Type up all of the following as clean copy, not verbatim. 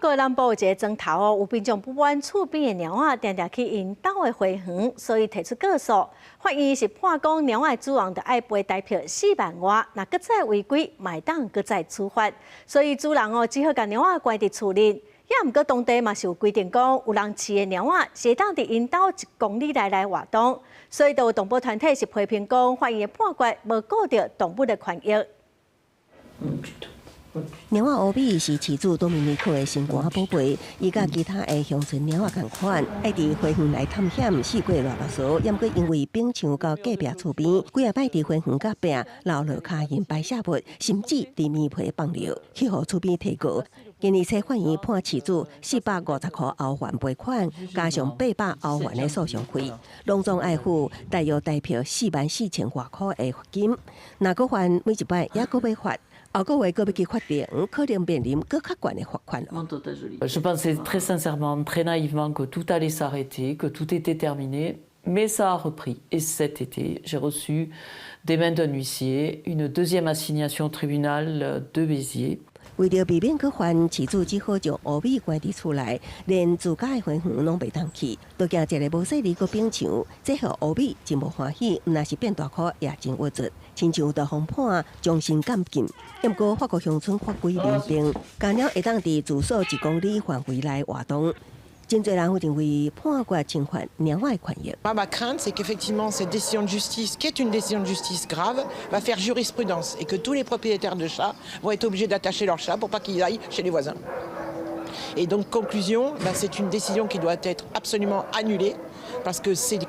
国南部有一个庄头哦，有民众不满厝边的猫仔常常去因兜的花园，所以提出告诉，法院是判讲猫仔主人着爱赔代票4万外，若搁再违规，卖当搁再处罚。所以主人哦，只好将猫仔关伫厝里。也毋过当地嘛是有规定讲，有人饲的猫仔是当伫因兜1公里内来活动，所以就有动保团体是批评讲，法院的判决无顾到动物的权益。猫仔乌比是饲主多米尼克的心肝宝贝，伊甲其他的乡村猫仔同款，爱伫花园内探险，试过偌落数，也毋过因为并墙到隔壁厝边，几啊摆伫花园隔壁留落脚印排泄物，甚至伫面皮放尿，去互厝边提告。今日法院判饲主450块后还赔款，加上800后还的诉讼费，拢总爱付大约代票44000外块的罚金。若搁还每一摆也搁要罚。后个月搁要去法庭，可能面临更较悬的罚款。Je pensais très sincèrement, très naïvement que tout allait s'arrêter, que tout était terminé, mais ça a repris. Et cet été, j'ai reçu des mains d'un huissier, une deuxième assignation au tribunal de Béziers. 为着避免去犯，饲主只好将乌米关伫厝内，连自家的花园拢袂当去，都惊一个无细腻个冰墙，这互乌米真无欢喜。若是变大颗，也真郁卒。亲像着封判终身监禁。不过法国乡村法规明定，家猫会当伫住所1公里范围内活动。真侪人会认为判决侵犯猫仔的权益。Ma crainte, c'est qu'effectivement cette décision de justice, qui est une décision de justice grave, va faire jurisprudence et que tous les propriétaires de chats vont être obligés d'attacher leurs chats pour pas qu'ils aillent chez les voisins. Et donc conclusion, c'est une décision qui doit être absolument annulée parce que c'est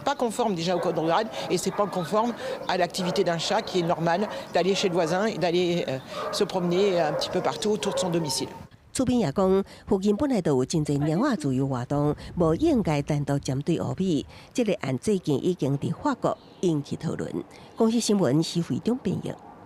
pas conforme déjà au code rural et c'est pas conforme à l'activité d'un chat qui est normale d'aller chez le voisin et d'aller se promener un petit peu partout autour de son domicile. 厝边也讲，附近本来就有真侪猫仔自由活动，无应该单独针对乌米。这个案最近已经伫法国引起讨论。公司新闻是非常评论。